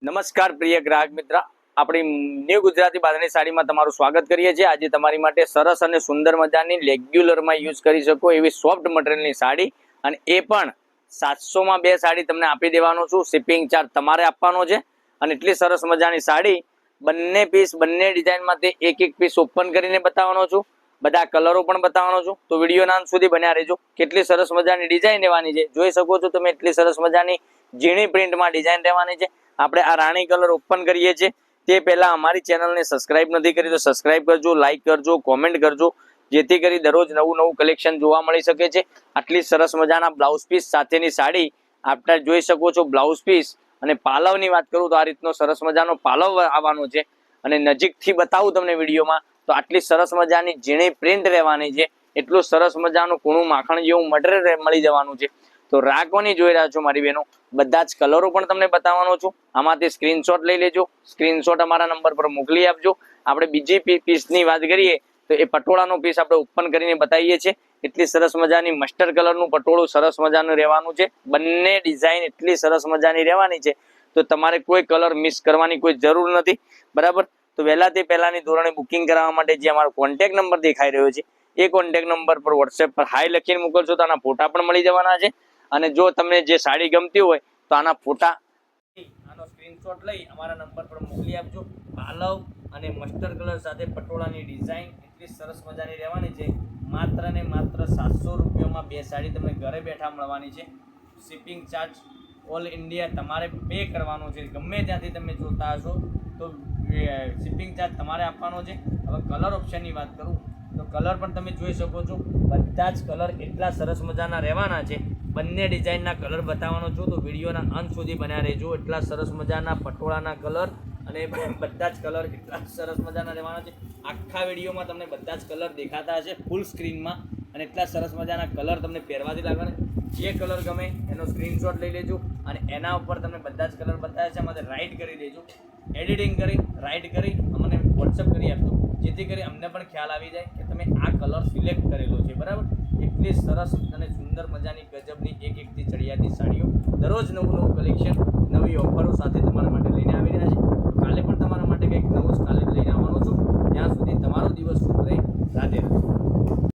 નમસ્કાર પ્રિય ગ્રાહક મિત્ર, આપણી ન્યૂ ગુજરાતી બાંધણી સાડીમાં તમારું સ્વાગત કરીએ છીએ। આજે તમારી માટે સરસ અને સુંદર મજાની રેગ્યુલરમાં યુઝ કરી શકો એવી સોફ્ટ મટીરિયલની સાડી, અને એ પણ 700 માં 2 સાડી તમને આપી દેવાનો છું। શિપિંગ ચાર્જ તમારે આપવાનો છે। અને એટલી સરસ મજાની સાડી, બંને પીસ બંને ડિઝાઇનમાંથી એક એક પીસ ઓપન કરીને બતાવવાનો છું, બધા કલરો પણ બતાવવાનો છું। તો વિડીયોના અંત સુધી બન્યા રહેજો। કેટલી સરસ મજાની ડિઝાઇન રહેવાની છે જોઈ શકો છો તમે। એટલી સરસ મજાની ઝીણી પ્રિન્ટમાં ડિઝાઇન રહેવાની છે। આપણે આ રાણી કલર ઓપન કરીએ છીએ તે પહેલા અમારી ચેનલને સબસ્ક્રાઇબ નથી કરી તો સબસ્ક્રાઇબ કરજો, લાઈક કરજો, કોમેન્ટ કરજો, જેથી કરી દરરોજ નવું કલેક્શન જોવા મળી શકે છે। આટલી સરસ મજાના બ્લાઉઝ પીસ સાથેની સાડી આપણે જોઈ શકો છો। બ્લાઉઝ પીસ અને પાલવની વાત કરું તો આ રીતનો સરસ મજાનો પાલવ આવવાનો છે। અને નજીકથી બતાવું તમને વિડીયોમાં તો આટલી સરસ મજાની ઝીણી પ્રિન્ટ રહેવાની છે। એટલું સરસ મજાનું કૂણું માખણ જેવું મટીરિયલ મળી જવાનું છે। તો રાખવાની જોઈ રહ્યા છો મારી બહેનો, બધા જ કલરો પણ તમને બતાવવાનો છું। આમાંથી સ્ક્રીનશોટ લઈ લેજો, સ્ક્રીનશોટ અમારા નંબર પર મોકલી આપજો। આપણે બીજી પીસની વાત કરીએ તો એ પટોળાનો પીસ આપણે ઓપન કરીને બતાવીએ છીએ। એટલી સરસ મજાની મસ્ટર્ડ કલરનું પટોળું સરસ મજાનું રહેવાનું છે। બંને ડિઝાઇન એટલી સરસ મજાની રહેવાની છે, તો તમારે કોઈ કલર મિસ કરવાની કોઈ જરૂર નથી, બરાબર। તો વહેલાથી પહેલાની ધોરણે બુકિંગ કરાવવા માટે જે અમારો કોન્ટેક્ટ નંબર દેખાઈ રહ્યો છે એ કોન્ટેક્ટ નંબર પર વોટ્સએપ પર હાઈ લખીને મોકલશો તો આના ફોટા પણ મળી જવાના છે। અને જો તમને જે સાડી ગમતી હોય તો આના ફોટા, આનો સ્ક્રીનશોટ લઈ અમારા નંબર પર મોકલી આપજો। પાલવ અને મસ્ટર્ડ કલર સાથે પટોળાની ડિઝાઇન એટલી સરસ મજાની રહેવાની છે। માત્ર ને માત્ર 700 રૂપિયામાં 2 સાડી તમને ઘરે બેઠા મળવાની છે। શિપિંગ ચાર્જ ઓલ ઇન્ડિયા તમારે પે કરવાનો છે। ગમે ત્યાંથી તમે જોતા હશો તો શિપિંગ ચાર્જ તમારે આપવાનો છે। હવે કલર ઓપ્શનની વાત કરું તો કલર પણ તમે જોઈ શકો છો। બધા જ કલર એટલા સરસ મજાના રહેવાના છે। બંને ડિઝાઇનના કલર બતાવવાનો છું, તો વિડીયોના અંત સુધી બન્યા રહેજો। એટલા સરસ મજાના પટોળાના કલર અને બધા જ કલર એટલા સરસ મજાના રહેવાના છે। આખા વિડીયોમાં તમને બધા જ કલર દેખાતા હશે ફૂલ સ્ક્રીનમાં, અને એટલા સરસ મજાના કલર તમને પહેરવાથી લાગવાના। જે કલર ગમે એનો સ્ક્રીનશોટ લઈ લેજો અને એના ઉપર તમને બધા જ કલર બતાવે છે એમાંથી રાઇટ કરી દેજો। એડિટિંગ કરી રાઇટ કરી અમને વોટ્સઅપ કરી આપજો, જેથી કરી અમને પણ ખ્યાલ આવી જાય કે તમે આ કલર સિલેક્ટ કરેલો છે, બરાબર। એટલી સરસ અને સુંદર મજાની ગજબની એકથી ચડિયાતી સાડીઓ દરરોજ નવું કલેક્શન, નવી ઓફરો સાથે તમારા માટે લઈને આવી રહ્યા છે। કાલે પણ તમારા માટે કંઈક નવું જ કાલે લઈને આવવાનો છું। ત્યાં સુધી તમારો દિવસ શુભ રહે। રાધે રાધે।